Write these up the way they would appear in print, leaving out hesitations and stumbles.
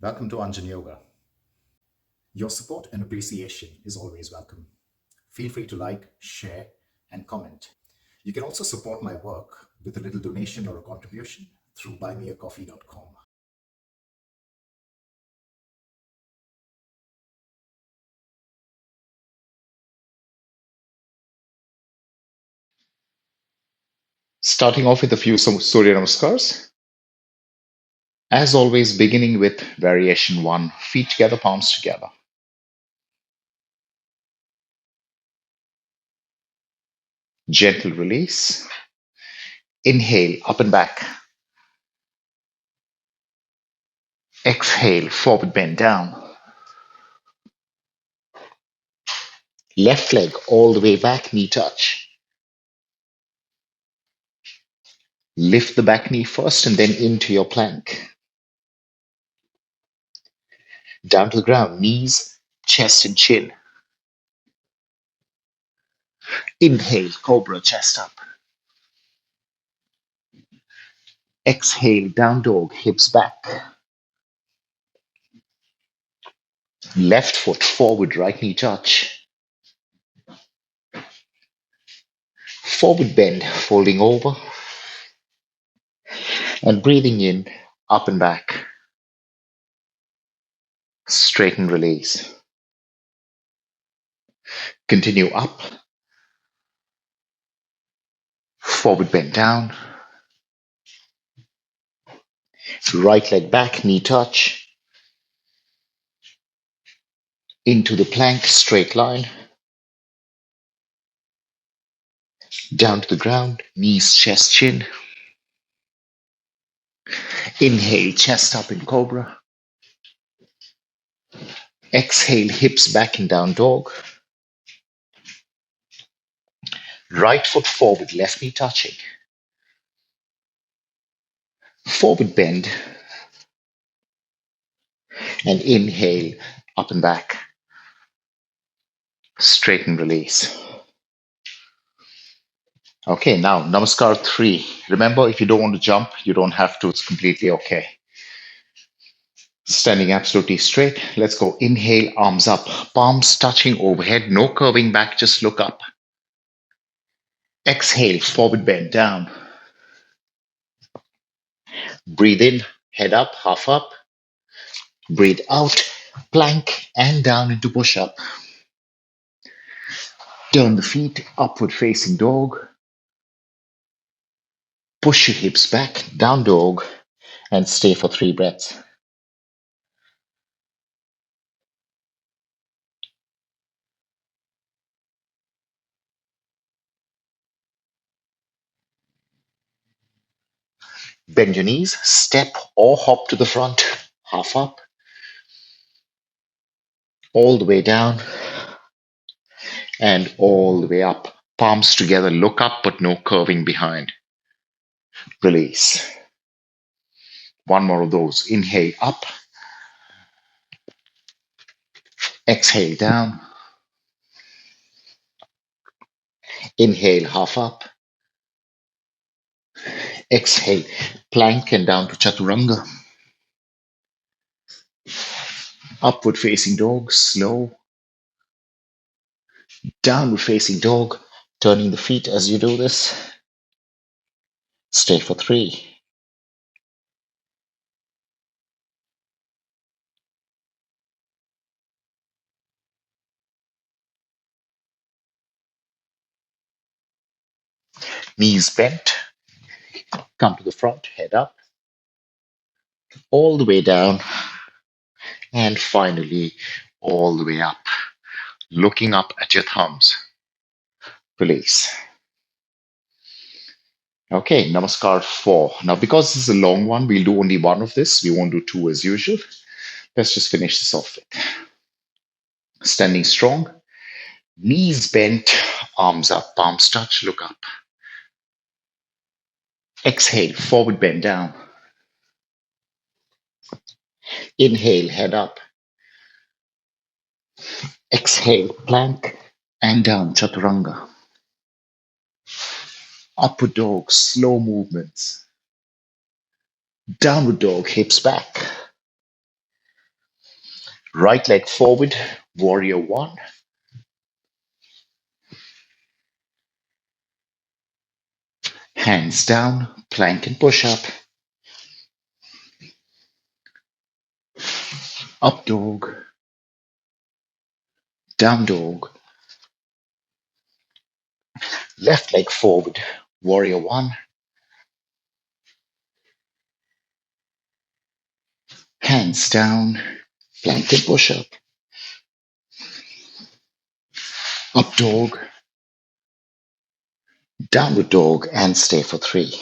Welcome to Anjan Yoga. Your support and appreciation is always welcome. Feel free to like, share, and comment. You can also support my work with a little donation or a contribution through buymeacoffee.com. Starting off with a few Surya Namaskars. As always, beginning with variation 1, feet together, palms together. Gentle release. Inhale, up and back. Exhale, forward bend down. Left leg all the way back, knee touch. Lift the back knee first and then into your plank. Down to the ground, knees, chest and chin. Inhale, cobra, chest up. Exhale, down dog, hips back. Left foot forward, right knee touch. Forward bend, folding over. And breathing in, up and back. Straighten, release. Continue up. Forward bend down. Right leg back, knee touch. Into the plank, straight line. Down to the ground, knees, chest, chin. Inhale, chest up in cobra. Exhale, hips back in down dog. Right foot forward, left knee touching. Forward bend. And inhale, up and back. Straighten, release. Okay, now Namaskar 3. Remember, if you don't want to jump, you don't have to. It's completely okay. Standing absolutely straight. Let's go. Inhale, arms up, palms touching overhead. No curving back, just look up. Exhale, forward bend down. Breathe in, head up, half up. Breathe out, plank and down into push up. Turn the feet, upward facing dog. Push your hips back, down dog, and stay for 3 breaths. Bend your knees, step or hop to the front, half up, all the way down, and all the way up. Palms together, look up, but no curving behind. Release. One more of those. Inhale up. Exhale down. Inhale half up. Exhale plank and down to chaturanga. Upward facing dog, slow. Downward facing dog, turning the feet as you do this. Stay for 3. Knees bent. Come to the front, head up. All the way down. And finally, all the way up. Looking up at your thumbs. Release. Okay, Namaskar 4. Now, because this is a long one, we'll do only one of this. We won't do 2 as usual. Let's just finish this off with. Standing strong. Knees bent, arms up, palms touch, look up. Exhale, forward bend down. Inhale, head up. Exhale, plank and down, chaturanga. Upward dog, slow movements. Downward dog, hips back. Right leg forward, warrior one. Hands down, plank and push up. Up dog, down dog. Left leg forward, warrior one. Hands down, plank and push up. Up dog, downward dog, and stay for three.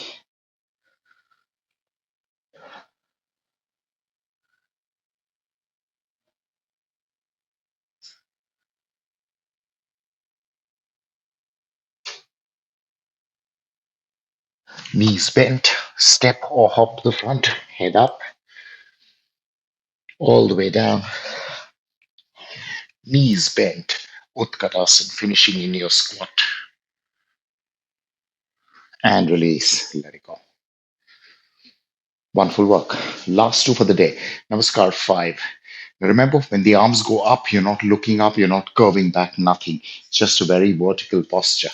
Knees bent, step or hop to the front, head up, all the way down. Knees bent, Utkatasana, finishing in your squat. And release, let it go. Wonderful work. Last two for the day. Namaskar 5. Now remember, when the arms go up, you're not looking up, you're not curving back, nothing. It's just a very vertical posture.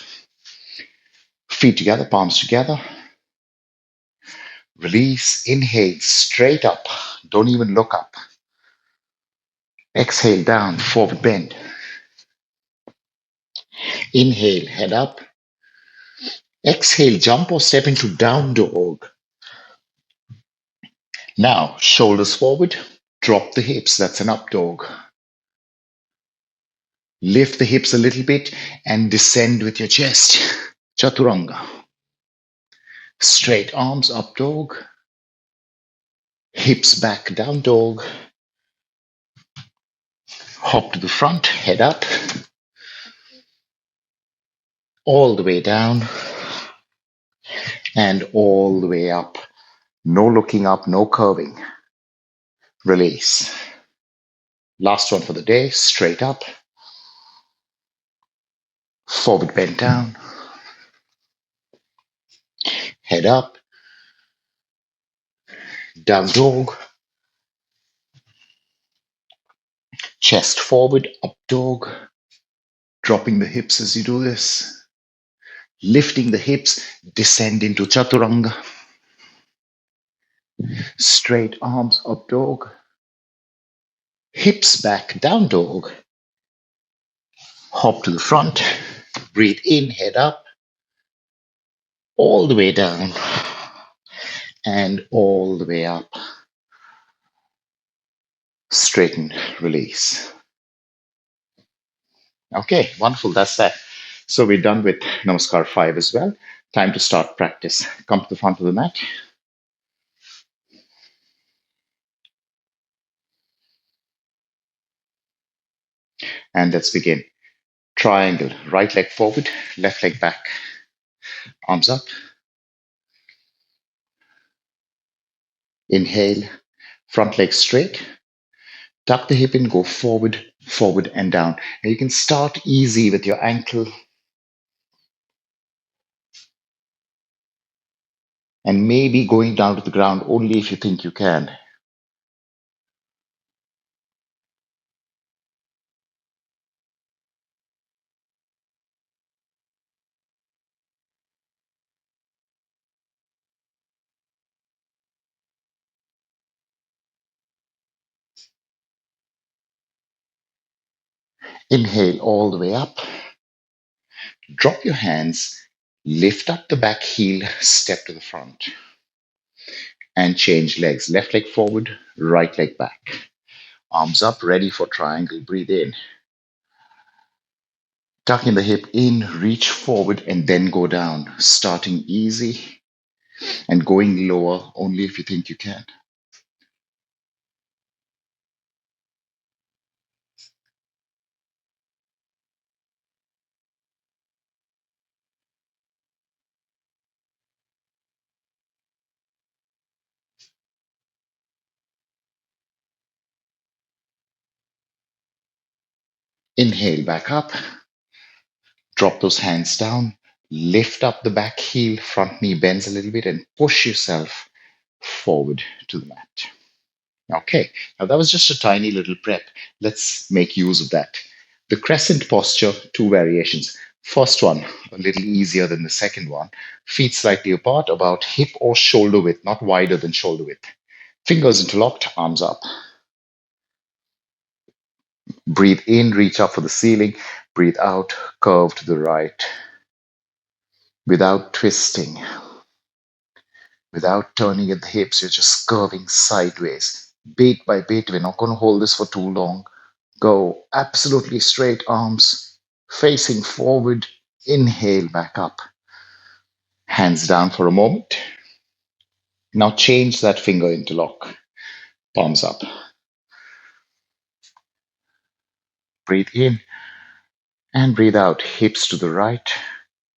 Feet together, palms together. Release, inhale, straight up. Don't even look up. Exhale, down, forward bend. Inhale, head up. Exhale, jump or step into down dog. Now, shoulders forward, drop the hips. That's an up dog. Lift the hips a little bit and descend with your chest. Chaturanga. Straight arms, up dog. Hips back, down dog. Hop to the front, head up. All the way down. And all the way up. No looking up, no curving. Release. Last one for the day, straight up. Forward bend down. Head up. Down dog. Chest forward, up dog. Dropping the hips as you do this. Lifting the hips, descend into chaturanga. Straight arms, up dog. Hips back, down dog. Hop to the front. Breathe in, head up. All the way down. And all the way up. Straighten, release. Okay, wonderful. That's that. So we're done with Namaskar 5 as well. Time to start practice. Come to the front of the mat. And let's begin. Triangle. Right leg forward, left leg back. Arms up. Inhale. Front leg straight. Tuck the hip in, go forward, forward, and down. And you can start easy with your ankle. And maybe going down to the ground only if you think you can. Inhale all the way up. Drop your hands. Lift up the back heel, step to the front. And change legs. Left leg forward, right leg back. Arms up, ready for triangle. Breathe in. Tucking the hip in, reach forward, and then go down. Starting easy and going lower only if you think you can. Inhale back up. Drop those hands down. Lift up the back heel, front knee bends a little bit, and push yourself forward to the mat. Okay, now that was just a tiny little prep. Let's make use of that. The crescent posture, two variations. First one, a little easier than the second one. Feet slightly apart, about hip or shoulder width, not wider than shoulder width. Fingers interlocked, arms up. Breathe in, reach up for the ceiling. Breathe out, curve to the right. Without twisting, without turning at the hips, you're just curving sideways. Bit by bit, we're not going to hold this for too long. Go absolutely straight arms facing forward. Inhale back up. Hands down for a moment. Now change that finger interlock. Palms up. Breathe in and breathe out. Hips to the right,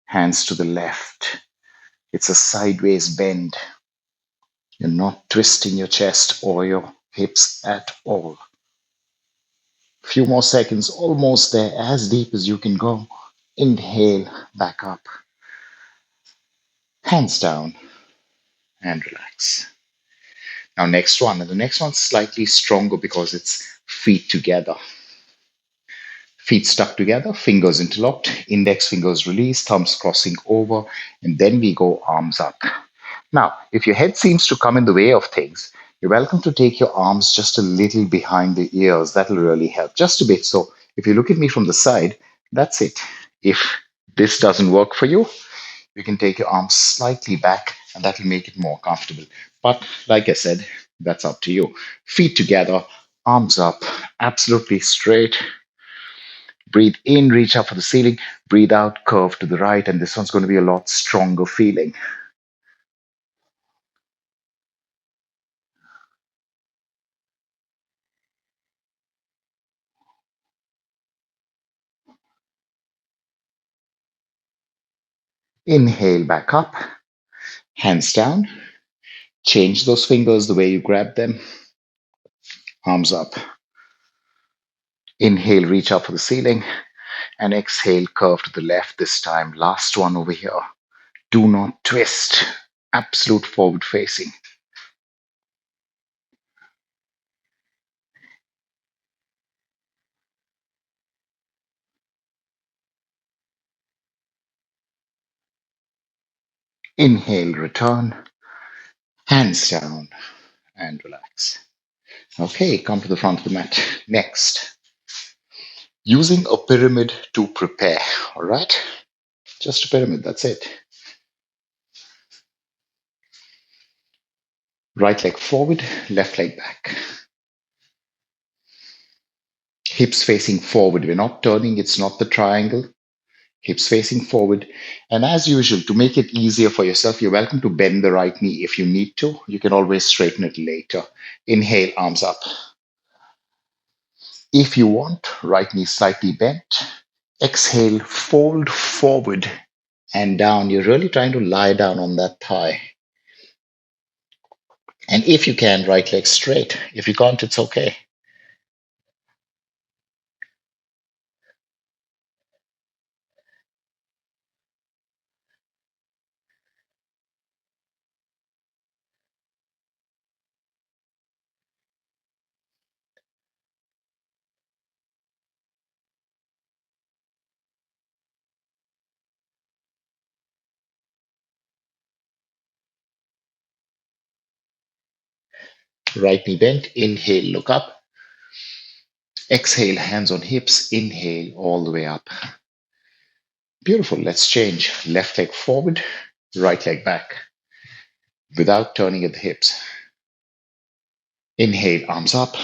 hands to the left. It's a sideways bend. You're not twisting your chest or your hips at all. Few more seconds, almost there, as deep as you can go. Inhale back up. Hands down and relax. Now, next one. And the next one's slightly stronger because it's feet together. Feet stuck together, fingers interlocked, index fingers released, thumbs crossing over, and then we go arms up. Now, if your head seems to come in the way of things, you're welcome to take your arms just a little behind the ears. That'll really help, just a bit. So if you look at me from the side, that's it. If this doesn't work for you, you can take your arms slightly back and that'll make it more comfortable. But like I said, that's up to you. Feet together, arms up, absolutely straight. Breathe in, reach up for the ceiling. Breathe out, curve to the right. And this one's going to be a lot stronger feeling. Inhale back up, hands down. Change those fingers the way you grab them. Arms up. Inhale, reach up for the ceiling. And exhale, curve to the left this time. Last one over here. Do not twist. Absolute forward facing. Inhale, return. Hands down and relax. Okay, come to the front of the mat. Next, using a pyramid to prepare. All right, just a pyramid, that's it. Right leg forward, left leg back. Hips facing forward. We're not turning, it's not the triangle. Hips facing forward. And as usual, to make it easier for yourself, you're welcome to bend the right knee if you need to. You can always straighten it later. Inhale, arms up. If you want, right knee slightly bent. Exhale, fold forward and down. You're really trying to lie down on that thigh. And if you can, right leg straight. If you can't, it's okay. Right knee bent. Inhale, look up. Exhale, hands on hips. Inhale, all the way up. Beautiful. Let's change. Left leg forward, right leg back without turning at the hips. Inhale, arms up.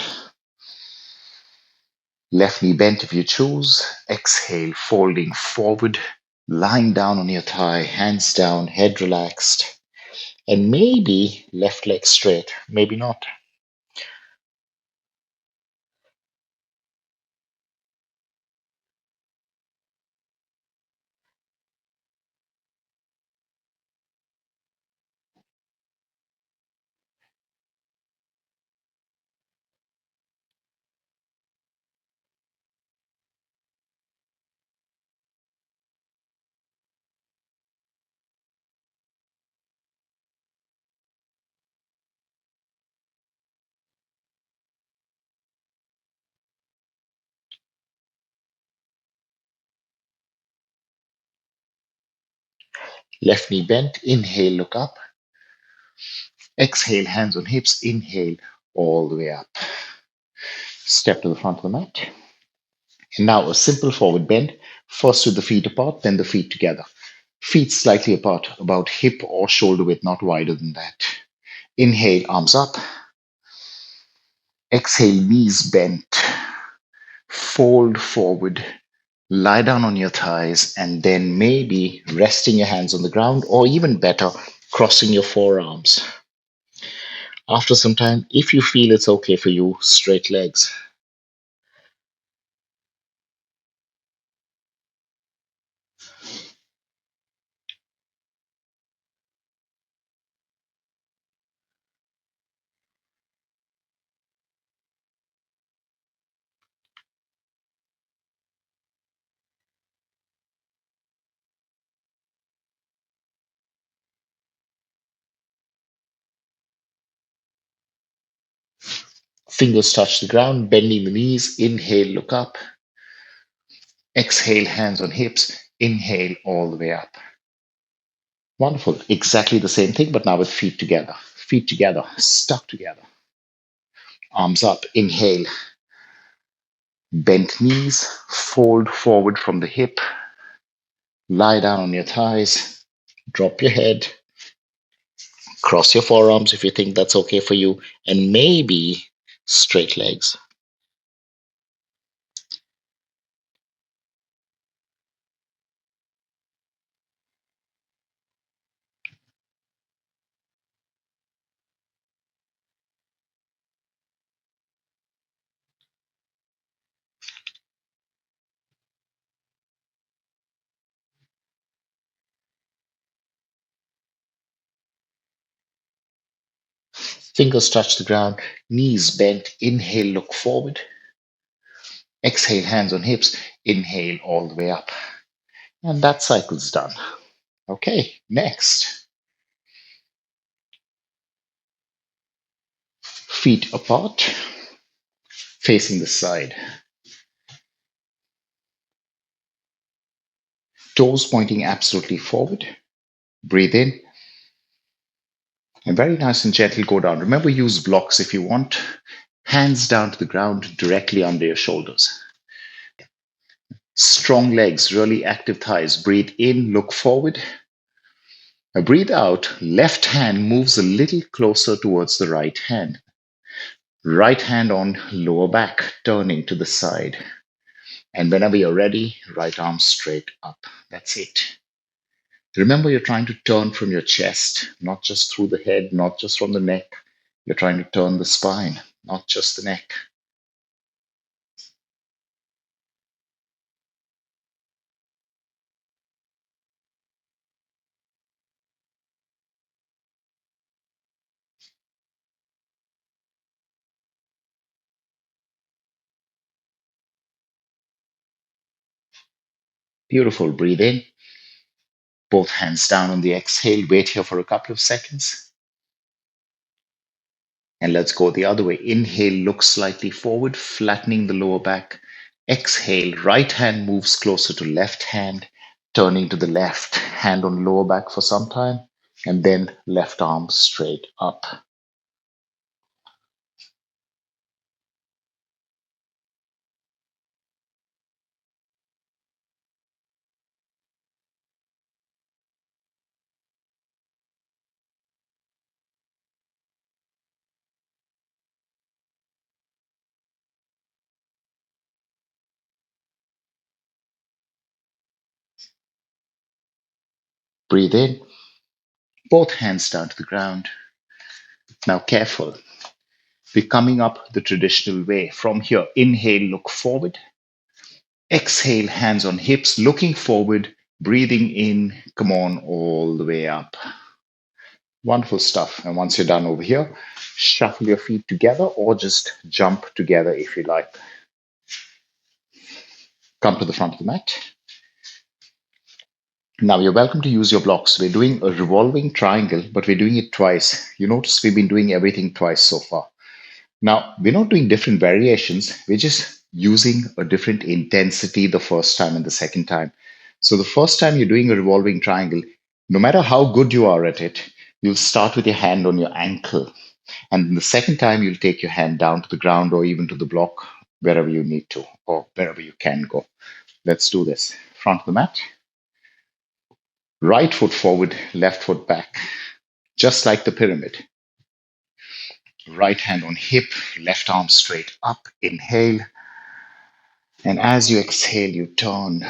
Left knee bent if you choose. Exhale, folding forward, lying down on your thigh, hands down, head relaxed. And maybe left leg straight, maybe not. Left knee bent. Inhale, look up. Exhale, hands on hips. Inhale, all the way up. Step to the front of the mat. And now a simple forward bend. First with the feet apart, then the feet together. Feet slightly apart, about hip or shoulder width, not wider than that. Inhale, arms up. Exhale, knees bent. Fold forward. Lie down on your thighs and then maybe resting your hands on the ground, or even better, crossing your forearms. After some time, if you feel it's okay for you, straight legs. Fingers touch the ground, bending the knees. Inhale, look up. Exhale, hands on hips. Inhale, all the way up. Wonderful. Exactly the same thing, but now with feet together. Feet together, stuck together. Arms up. Inhale. Bent knees. Fold forward from the hip. Lie down on your thighs. Drop your head. Cross your forearms if you think that's okay for you. And maybe straight legs. Fingers touch the ground. Knees bent. Inhale, look forward. Exhale, hands on hips. Inhale, all the way up. And that cycle's done. Okay, next. Feet apart, facing the side. Toes pointing absolutely forward. Breathe in. And very nice and gentle go down. Remember, use blocks if you want. Hands down to the ground, directly under your shoulders. Strong legs, really active thighs. Breathe in, look forward. Now breathe out. Left hand moves a little closer towards the right hand. Right hand on lower back, turning to the side. And whenever you're ready, right arm straight up. That's it. Remember, you're trying to turn from your chest, not just through the head, not just from the neck. You're trying to turn the spine, not just the neck. Beautiful. Breathe in. Both hands down on the exhale. Wait here for a couple of seconds. And let's go the other way. Inhale, look slightly forward, flattening the lower back. Exhale, right hand moves closer to left hand, turning to the left, hand on lower back for some time, and then left arm straight up. Breathe in, both hands down to the ground. Now, careful. We're coming up the traditional way. From here, inhale, look forward. Exhale, hands on hips, looking forward, breathing in. Come on, all the way up. Wonderful stuff. And once you're done over here, shuffle your feet together or just jump together if you like. Come to the front of the mat. Now you're welcome to use your blocks. We're doing a revolving triangle, but we're doing it twice. You notice we've been doing everything twice so far. Now, we're not doing different variations. We're just using a different intensity the first time and the second time. So the first time you're doing a revolving triangle, No matter how good you are at it, you'll start with your hand on your ankle. And the second time, you'll take your hand down to the ground or even to the block, wherever you need to or wherever you can go. Let's do this. Front of the mat, right foot forward, left foot back, just like the pyramid. Right hand on hip, left arm straight up. Inhale. And as you exhale, you turn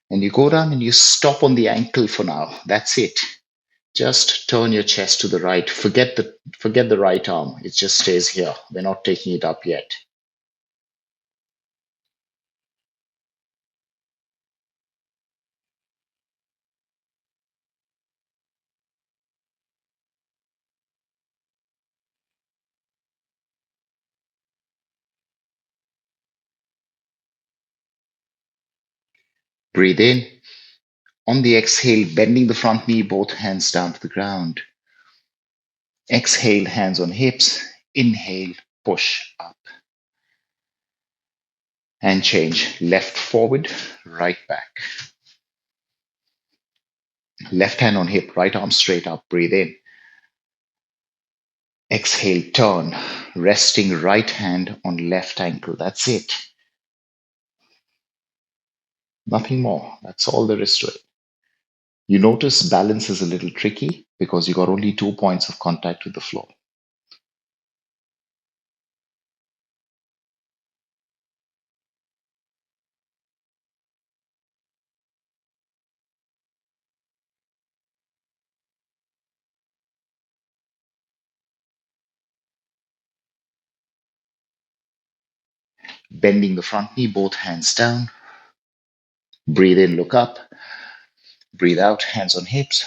and you go down and you stop on the ankle for now. That's it. Just turn your chest to the right. Forget the right arm. It just stays here. We're not taking it up yet. Breathe in. On the exhale, bending the front knee, both hands down to the ground. Exhale, hands on hips. Inhale, push up. And change. Left forward, right back. Left hand on hip, right arm straight up. Breathe in. Exhale, turn. Resting right hand on left ankle. That's it. Nothing more. That's all there is to it. You notice balance is a little tricky because you got only 2 points of contact with the floor. Bending the front knee, both hands down. Breathe in, look up. Breathe out, hands on hips.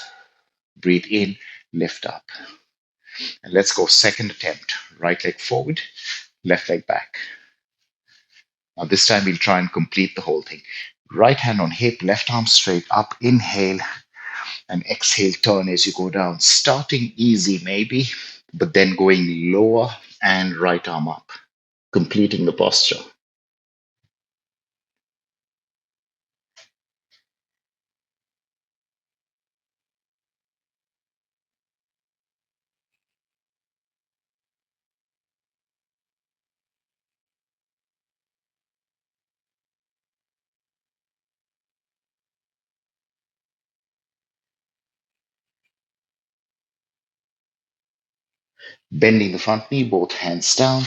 Breathe in, lift up. And let's go second attempt. Right leg forward, left leg back. Now this time we'll try and complete the whole thing. Right hand on hip, left arm straight up. Inhale and exhale, turn as you go down. Starting easy maybe, but then going lower and right arm up, completing the posture. Bending the front knee, both hands down.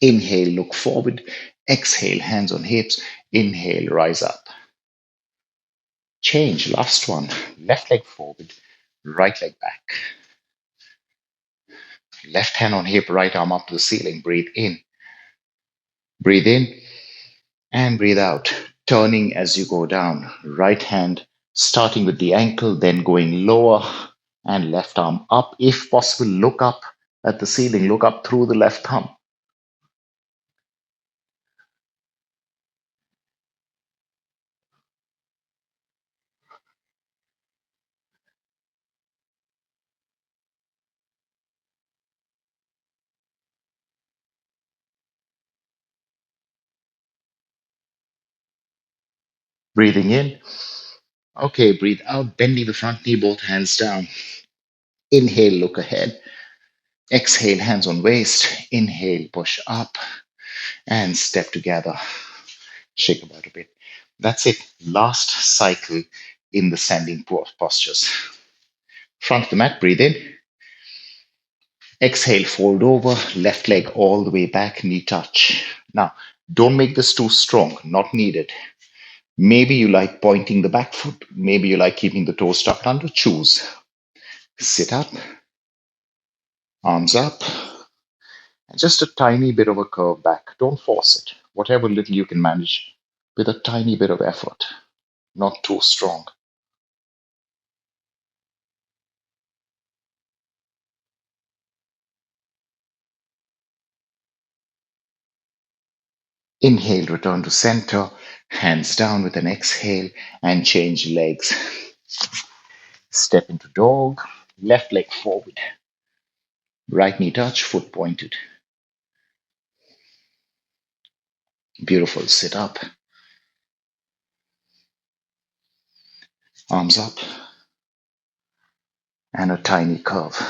Inhale, look forward. Exhale, hands on hips. Inhale, rise up. Change, last one. Left leg forward, right leg back. Left hand on hip, right arm up to the ceiling. Breathe in. Breathe in and breathe out. Turning as you go down. Right hand starting with the ankle, then going lower and left arm up. If possible, look up at the ceiling. Look up through the left thumb. Breathing in. Okay, breathe out. Bending the front knee, both hands down. Inhale, look ahead. Exhale, hands on waist. Inhale, push up and step together. Shake about a bit. That's it. Last cycle in the standing postures. Front of the mat, breathe in. Exhale, fold over, left leg all the way back, knee touch. Now, don't make this too strong, not needed. Maybe you like pointing the back foot. Maybe you like keeping the toes tucked under. Choose. Sit up, arms up, and just a tiny bit of a curve back. Don't force it. Whatever little you can manage with a tiny bit of effort, not too strong. Inhale, return to center, hands down with an exhale, and change legs. Step into dog, left leg forward, right knee touch, foot pointed. Beautiful. Sit up, arms up, and a tiny curve.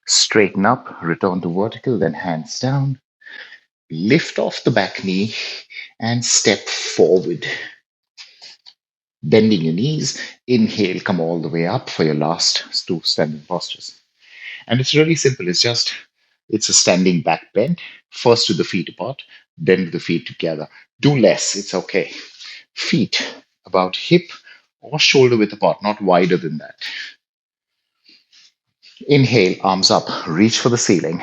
Straighten up, return to vertical, then hands down. Lift off the back knee and step forward. Bending your knees. Inhale, come all the way up for your last two standing postures. And it's really simple. It's a standing back bend. First with the feet apart, then with the feet together. Do less, it's okay. Feet about hip or shoulder width apart, not wider than that. Inhale, arms up, reach for the ceiling.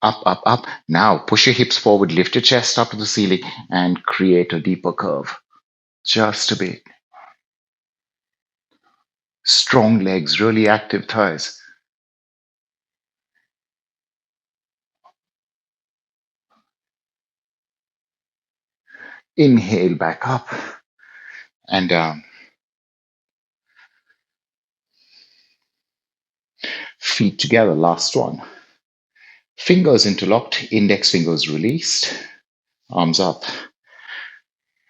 Up, up, up. Now push your hips forward, lift your chest up to the ceiling, and create a deeper curve. Just a bit. Strong legs, really active thighs. Inhale back up and down. Feet together, last one. Fingers interlocked, index fingers released, arms up.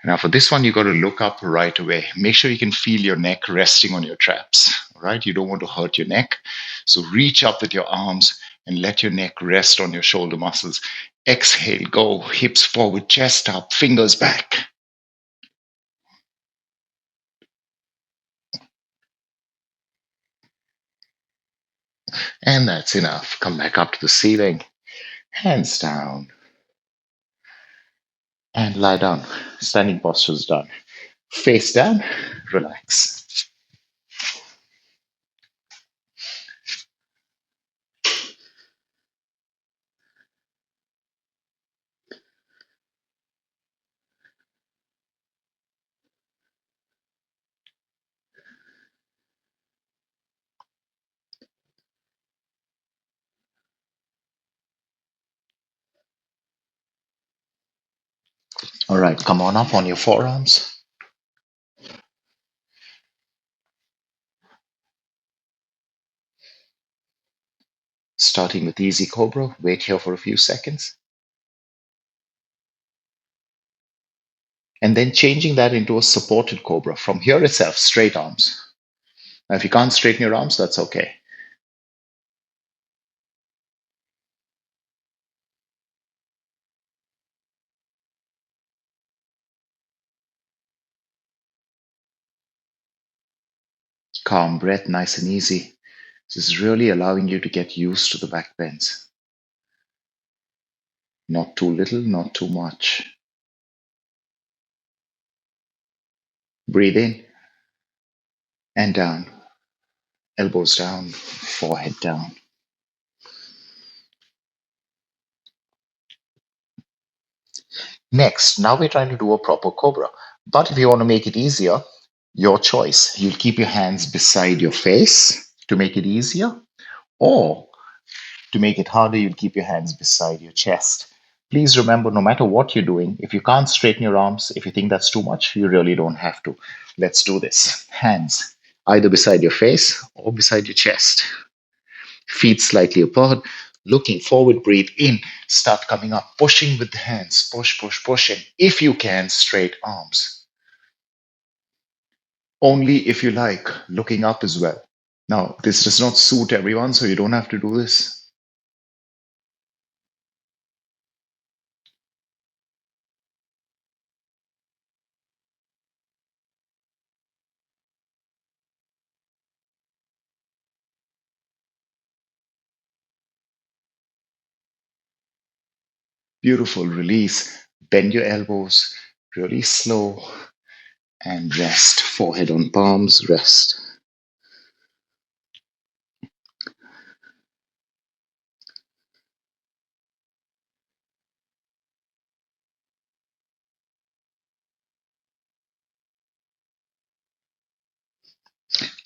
Now, for this one, you got to look up right away. Make sure you can feel your neck resting on your traps, all right? You don't want to hurt your neck. So reach up with your arms and let your neck rest on your shoulder muscles. Exhale, go, hips forward, chest up, fingers back. And that's enough. Come back up to the ceiling, hands down, and lie down. Standing posture is done. Face down, relax. All right, come on up on your forearms. Starting with easy cobra. Wait here for a few seconds. And then changing that into a supported cobra. From here itself, straight arms. Now, if you can't straighten your arms, that's okay. Calm breath, nice and easy. This is really allowing you to get used to the back bends. Not too little, not too much. Breathe in and down. Elbows down, forehead down. Next, now we're trying to do a proper cobra. But if you want to make it easier, your choice. You'll keep your hands beside your face to make it easier, or to make it harder, you'll keep your hands beside your chest. Please remember, no matter what you're doing, if you can't straighten your arms, if you think that's too much, you really don't have to. Let's do this. Hands either beside your face or beside your chest. Feet slightly apart. Looking forward, breathe in. Start coming up, pushing with the hands. Push, push, push. And if you can, straight arms. Only if you like, looking up as well. Now, this does not suit everyone, so you don't have to do this. Beautiful. Release. Bend your elbows. Really slow. And rest. Forehead on palms. Rest.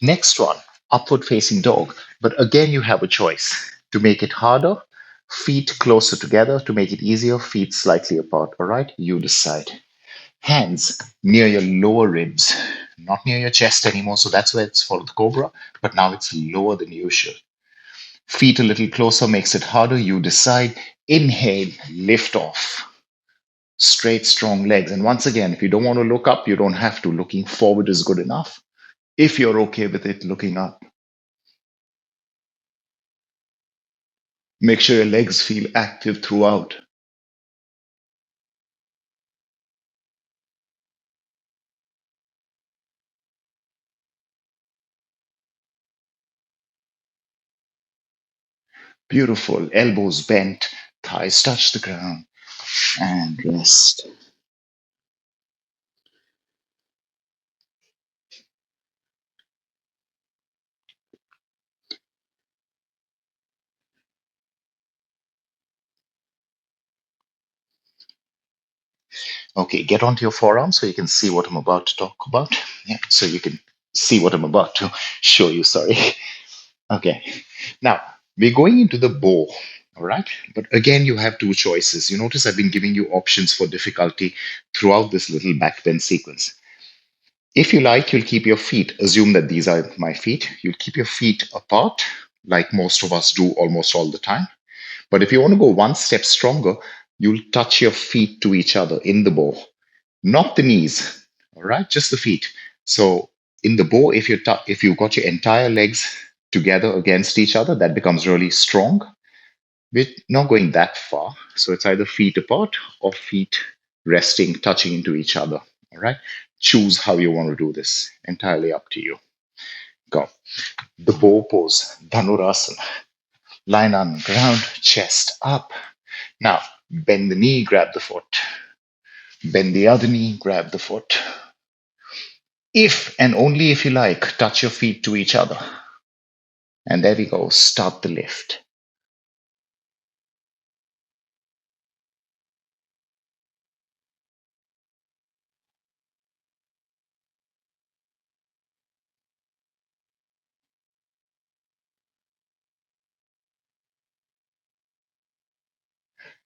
Next one, upward facing dog. But again, you have a choice. To make it harder, feet closer together. To make it easier, feet slightly apart. All right, you decide. Hands near your lower ribs, not near your chest anymore. So that's where it's for the cobra, but now it's lower than usual. Feet a little closer makes it harder. You decide. Inhale, lift off. Straight, strong legs. And once again, if you don't want to look up, you don't have to. Looking forward is good enough. If you're okay with it, looking up. Make sure your legs feel active throughout. Beautiful. Elbows bent, thighs touch the ground, and rest. Okay, get onto your forearm so you can see what I'm about to talk about. Yeah, so you can see what I'm about to show you. Sorry. Okay. Now, we're going into the bow. All right. But again, you have two choices. You notice I've been giving you options for difficulty throughout this little backbend sequence. If you like, you'll keep your feet. Assume that these are my feet. You'll keep your feet apart, like most of us do almost all the time. But if you want to go one step stronger, you'll touch your feet to each other in the bow, not the knees. All right, just the feet. So in the bow, if you've got your entire legs together against each other, that becomes really strong. We're not going that far. So it's either feet apart or feet resting, touching into each other. All right. Choose how you want to do this. Entirely up to you. Go. The bow pose, Dhanurasana. Line on ground, chest up. Now, bend the knee, grab the foot. Bend the other knee, grab the foot. If and only if you like, touch your feet to each other. And there we go. Start the lift.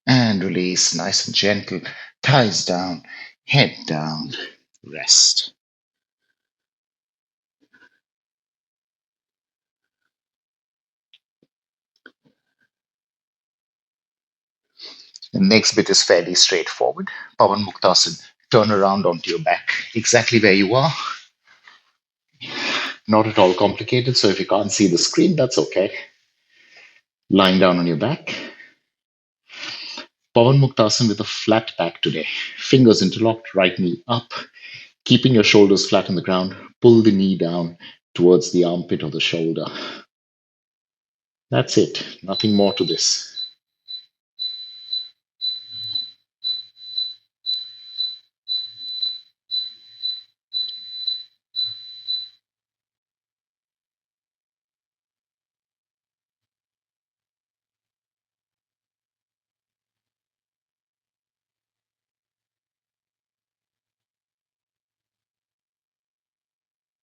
And release, nice and gentle. Thighs down, head down, rest. The next bit is fairly straightforward. Pavan Muktasan. Turn around onto your back, exactly where you are. Not at all complicated, so if you can't see the screen, that's okay. Lying down on your back. Pavan Muktasan with a flat back today. Fingers interlocked, right knee up. Keeping your shoulders flat on the ground, pull the knee down towards the armpit or the shoulder. That's it. Nothing more to this.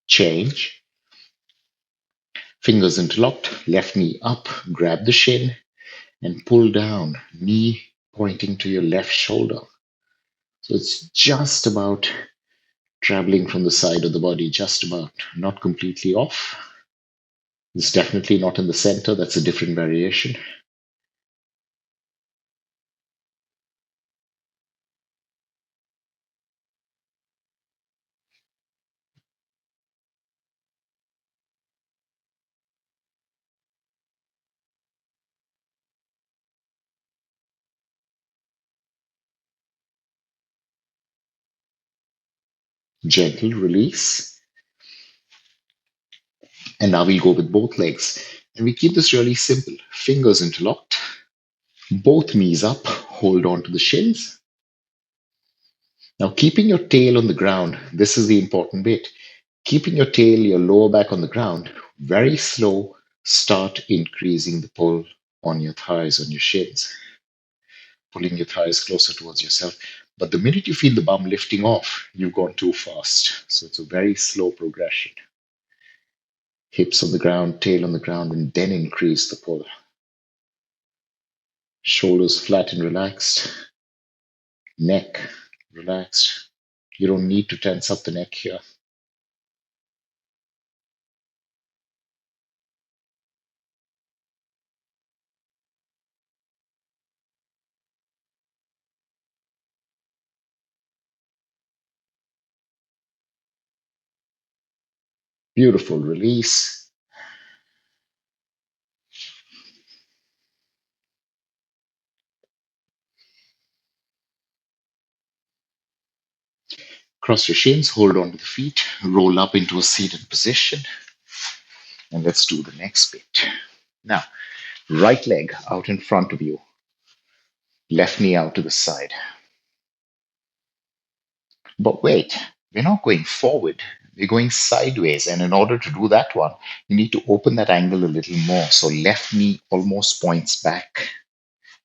Change. Fingers interlocked, left knee up, grab the shin and pull down, knee pointing to your left shoulder. So it's just about traveling from the side of the body, just about, not completely off. It's definitely not in the center, that's a different variation. Gentle release. And now we'll go with both legs. And we keep this really simple. Fingers interlocked, both knees up, hold on to the shins. Now, keeping your tail on the ground, this is the important bit. Keeping your tail, your lower back on the ground, very slow, start increasing the pull on your thighs, on your shins, pulling your thighs closer towards yourself. But the minute you feel the bum lifting off, you've gone too fast. So it's a very slow progression. Hips on the ground, tail on the ground, and then increase the pull. Shoulders flat and relaxed, neck relaxed. You don't need to tense up the neck here. Beautiful release. Cross your shins, hold on to the feet, roll up into a seated position, and let's do the next bit. Now, right leg out in front of you, left knee out to the side. But wait, we're not going forward, we're going sideways. And in order to do that one, you need to open that angle a little more. So left knee almost points back.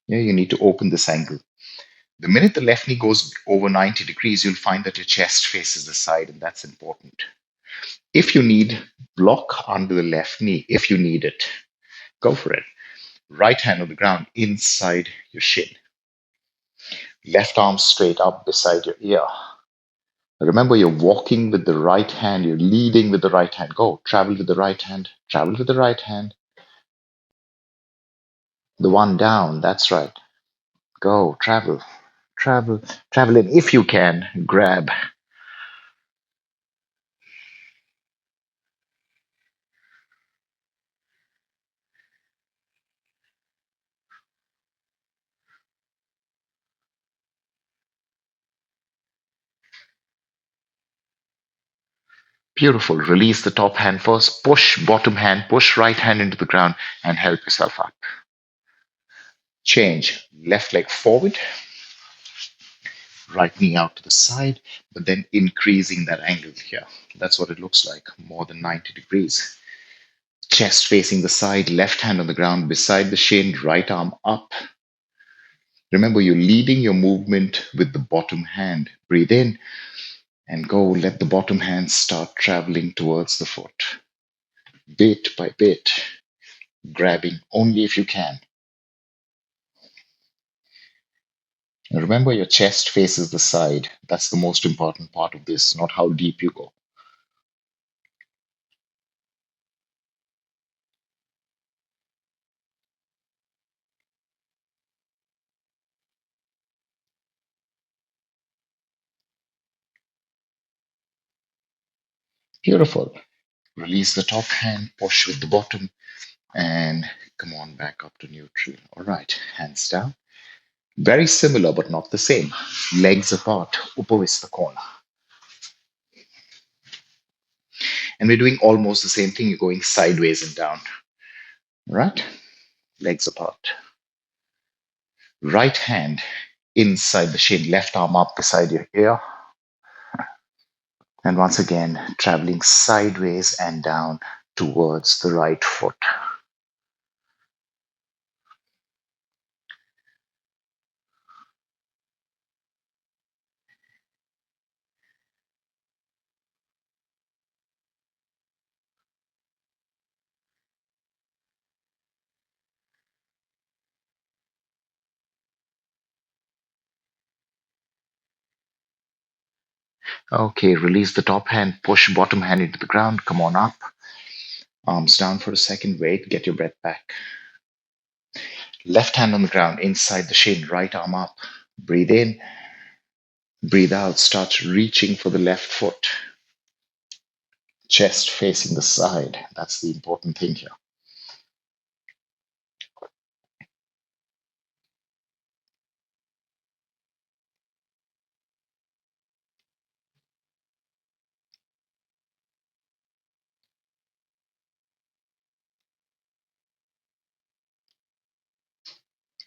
Yeah, you need to open this angle. The minute the left knee goes over 90 degrees, you'll find that your chest faces the side, and that's important. If you need block under the left knee, if you need it, go for it. Right hand on the ground inside your shin. Left arm straight up beside your ear. Remember, you're walking with the right hand, you're leading with the right hand. Go, travel with the right hand, travel with the right hand. The one down, that's right. Go, travel, travel, travel. And if you can, grab. Beautiful. Release the top hand first. Push bottom hand, push right hand into the ground and help yourself up. Change. Left leg forward, right knee out to the side, but then increasing that angle here. That's what it looks like, more than 90 degrees. Chest facing the side, left hand on the ground beside the shin, right arm up. Remember, you're leading your movement with the bottom hand. Breathe in and go. Let the bottom hand start traveling towards the foot, bit by bit, grabbing only if you can. And remember, your chest faces the side. That's the most important part of this, not how deep you go. Beautiful. Release the top hand, push with the bottom, and come on back up to neutral. All right, hands down. Very similar, but not the same. Legs apart, Upavista Kona. And we're doing almost the same thing. You're going sideways and down. All right, legs apart. Right hand inside the shin, left arm up beside your ear. And once again, traveling sideways and down towards the right foot. Okay, release the top hand, push bottom hand into the ground. Come on up. Arms down for a second. Wait, get your breath back. Left hand on the ground, inside the shin, right arm up. Breathe in, breathe out. Start reaching for the left foot. Chest facing the side. That's the important thing here.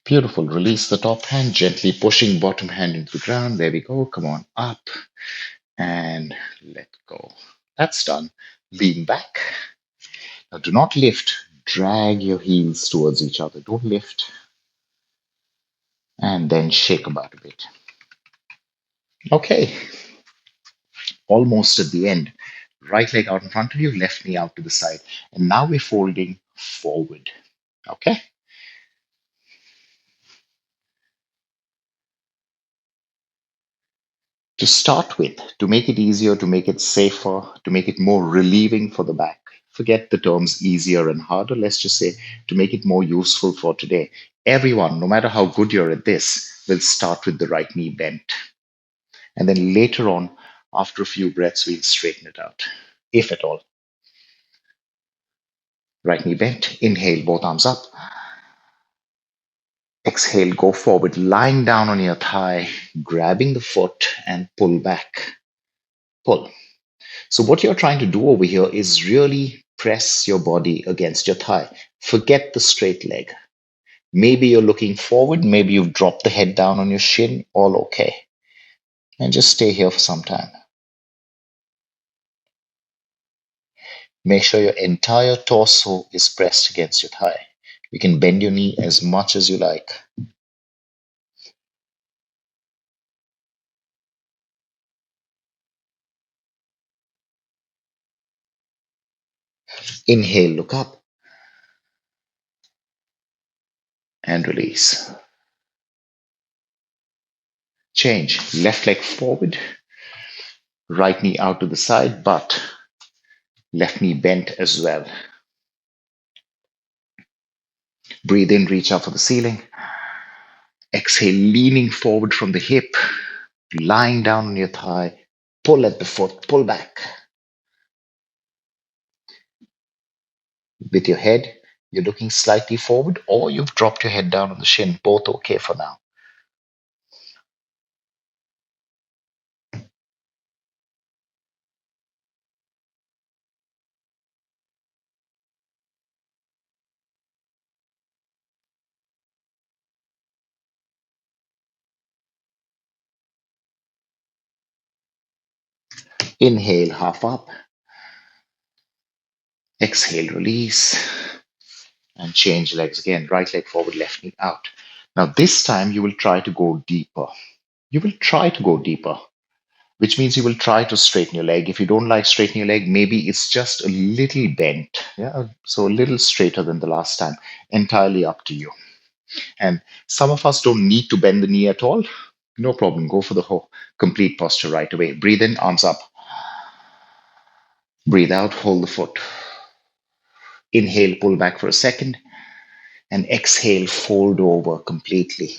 Beautiful. Release the top hand, gently pushing bottom hand into the ground. There we go. Come on up and let go. That's done. Lean back. Now do not lift. Drag your heels towards each other. Don't lift. And then shake about a bit. Okay, almost at the end. Right leg out in front of you, left knee out to the side. And now we're folding forward. Okay? To start with, to make it easier, to make it safer, to make it more relieving for the back. Forget the terms easier and harder. Let's just say to make it more useful for today. Everyone, no matter how good you're at this, will start with the right knee bent. And then later on, after a few breaths, we'll straighten it out, if at all. Right knee bent. Inhale, both arms up. Exhale, go forward, lying down on your thigh, grabbing the foot and pull back. Pull. So, what you're trying to do over here is really press your body against your thigh. Forget the straight leg. Maybe you're looking forward, maybe you've dropped the head down on your shin, all okay. And just stay here for some time. Make sure your entire torso is pressed against your thigh. You can bend your knee as much as you like. Inhale, look up, and release. Change. Left leg forward, right knee out to the side, but left knee bent as well. Breathe in, reach out for the ceiling. Exhale, leaning forward from the hip, lying down on your thigh. Pull at the foot, pull back. With your head, you're looking slightly forward, or you've dropped your head down on the shin. Both okay for now. Inhale, half up. Exhale, release. And change legs again. Right leg forward, left knee out. Now, this time you will try to go deeper. You will try to go deeper, which means you will try to straighten your leg. If you don't like straightening your leg, maybe it's just a little bent. Yeah, so a little straighter than the last time. Entirely up to you. And some of us don't need to bend the knee at all. No problem. Go for the whole complete posture right away. Breathe in, arms up. Breathe out, hold the foot. Inhale, pull back for a second. And exhale, fold over completely.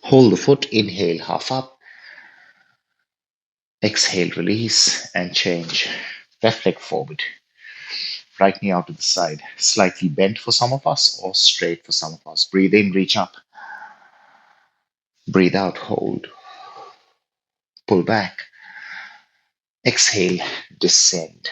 Hold the foot, inhale, half up. Exhale, release, and change. Left leg forward. Right knee out to the side. Slightly bent for some of us or straight for some of us. Breathe in, reach up. Breathe out, hold. Pull back. Exhale, descend.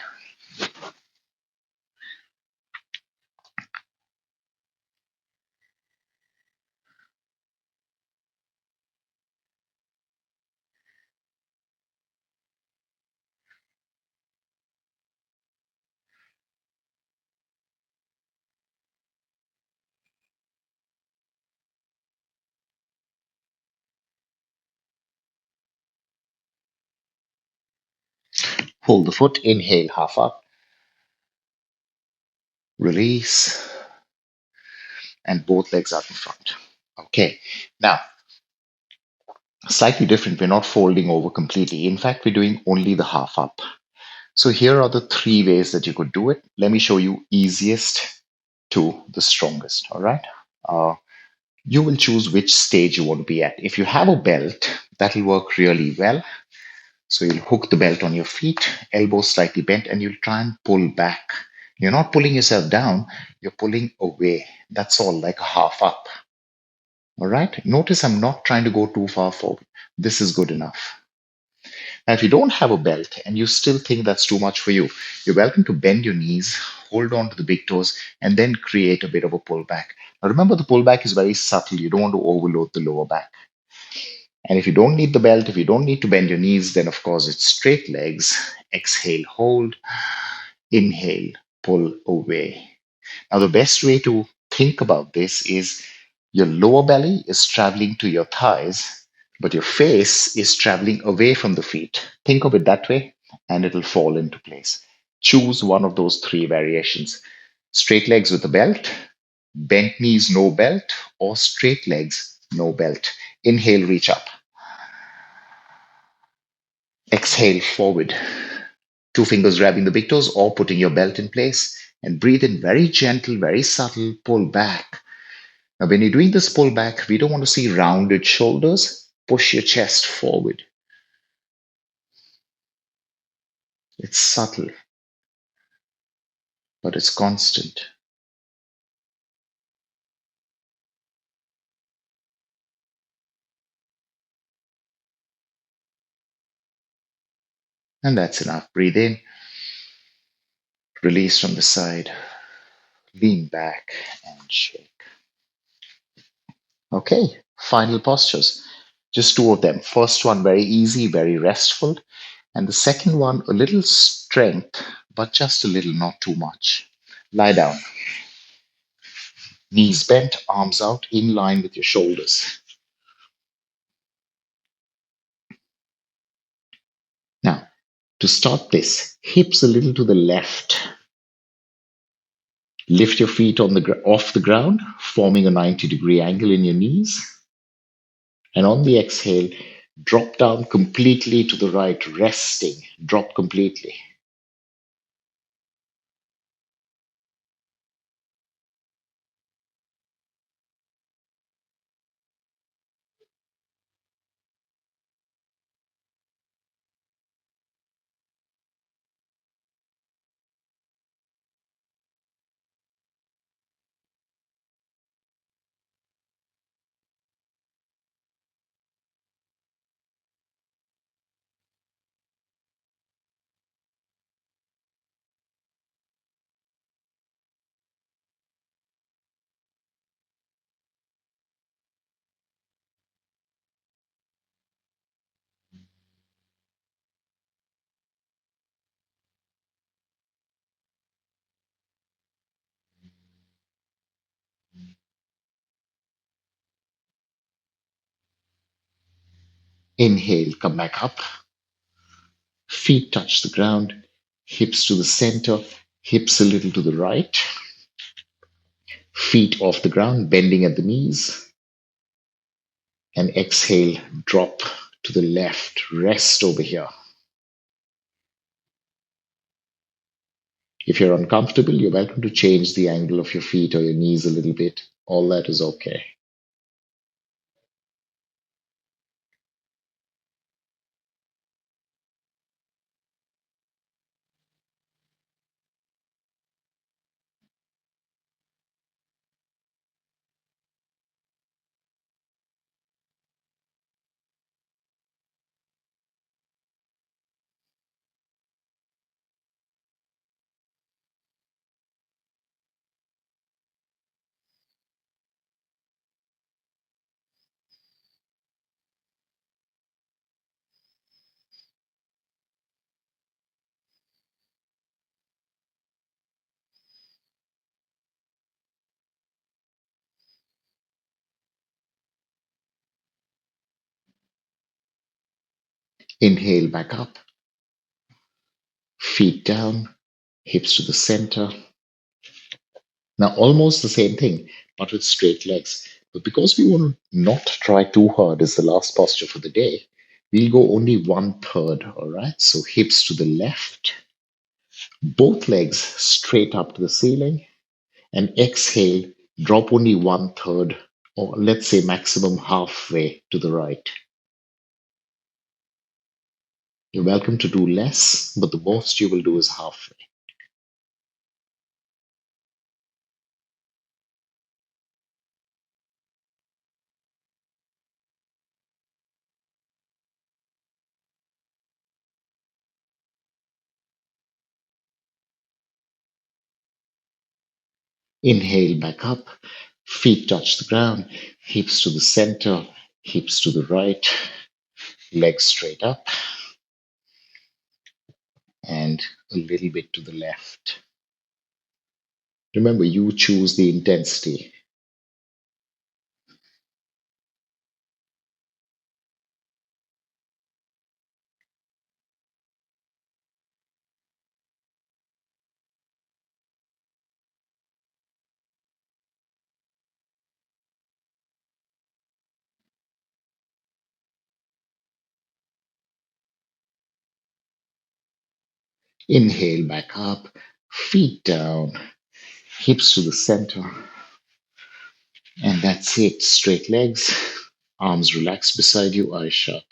Hold the foot, inhale, half up. Release, and both legs out in front. Okay, now slightly different. We're not folding over completely. In fact, we're doing only the half up. So here are the three ways that you could do it. Let me show you easiest to the strongest. All right. Uh, you will choose which stage you want to be at. If you have a belt, that'll work really well. So you'll hook the belt on your feet, elbows slightly bent, and you'll try and pull back. You're not pulling yourself down, you're pulling away. That's all, like a half up. All right. Notice I'm not trying to go too far forward. This is good enough. Now, if you don't have a belt and you still think that's too much for you, you're welcome to bend your knees, hold on to the big toes, and then create a bit of a pullback. Now, remember, the pullback is very subtle. You don't want to overload the lower back. And if you don't need the belt, if you don't need to bend your knees, then of course it's straight legs. Exhale, hold. Inhale, pull away. Now, the best way to think about this is your lower belly is traveling to your thighs, but your face is traveling away from the feet. Think of it that way, and it'll fall into place. Choose one of those three variations: straight legs with a belt, bent knees, no belt, or straight legs, no belt. Inhale, reach up. Exhale, forward. Two fingers grabbing the big toes or putting your belt in place. And breathe in very gentle, very subtle, pull back. Now, when you're doing this pull back, we don't want to see rounded shoulders. Push your chest forward. It's subtle, but it's constant. And that's enough. Breathe in, release from the side, lean back and shake. Okay, final postures. Just two of them. First one, very easy, very restful. And the second one, a little strength, but just a little, not too much. Lie down, knees bent, arms out in line with your shoulders. Now, to start this, hips a little to the left. Lift your feet off the ground, forming a 90-degree angle in your knees. And on the exhale, drop down completely to the right, resting. Drop completely. Inhale, come back up. Feet touch the ground, hips to the center, hips a little to the right. Feet off the ground, bending at the knees. And exhale, drop to the left, rest over here. If you're uncomfortable, you're welcome to change the angle of your feet or your knees a little bit. All that is okay. Inhale back up, feet down, hips to the center. Now, almost the same thing, but with straight legs. But because we want to not try too hard as the last posture for the day, we'll go only 1/3, all right? So hips to the left, both legs straight up to the ceiling, and exhale, drop only 1/3, or let's say maximum halfway to the right. You're welcome to do less, but the most you will do is halfway. Inhale back up, feet touch the ground, hips to the center. Hips to the right, legs straight up, and a little bit to the left. Remember, you choose the intensity. Inhale back up, feet down, hips to the center, and that's it. Straight legs, arms relaxed beside you, eyes shut.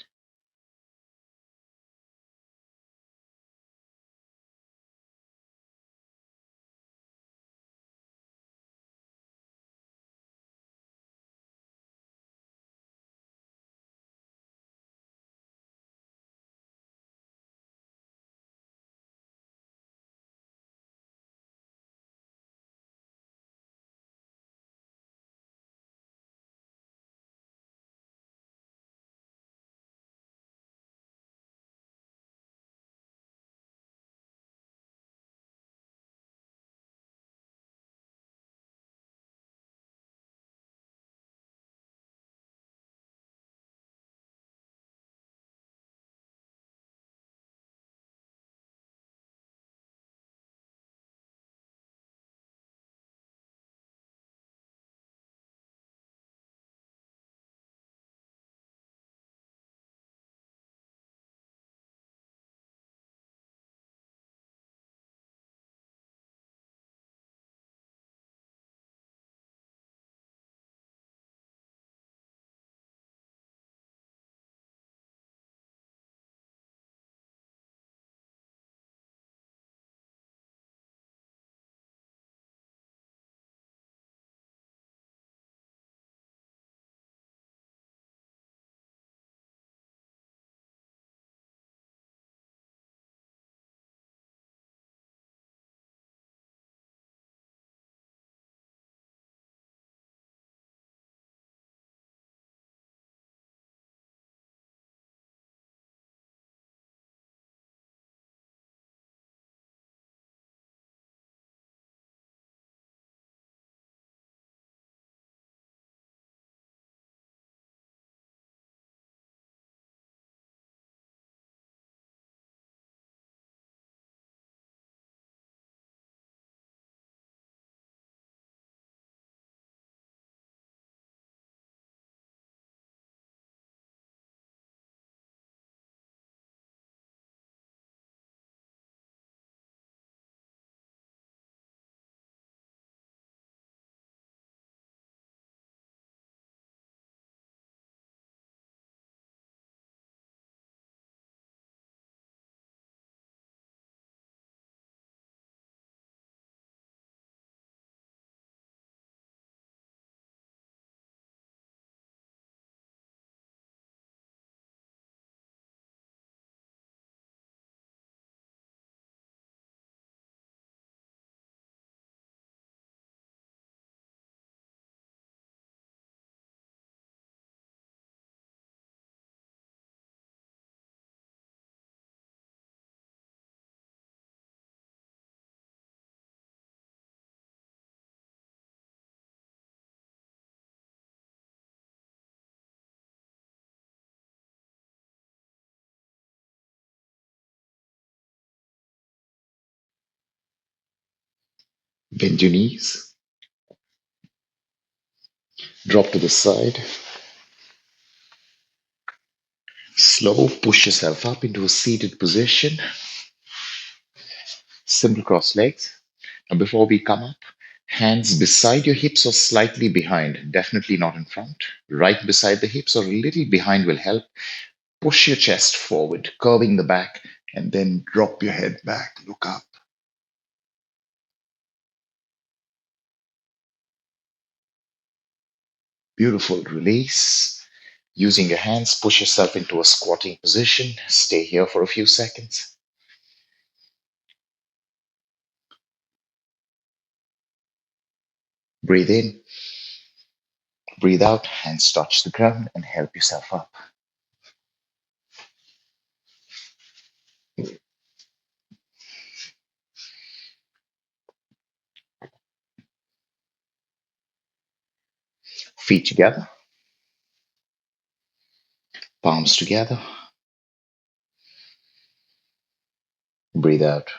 Bend your knees, drop to the side, slow, push yourself up into a seated position, simple cross legs. And before we come up, hands beside your hips or slightly behind, definitely not in front. Right beside the hips or a little behind will help. Push your chest forward, curving the back, and then drop your head back. Look up. Beautiful. Release. Using your hands, push yourself into a squatting position. Stay here for a few seconds. Breathe in, Breathe out, hands touch the ground, and help yourself up. Feet together, palms together. Breathe out.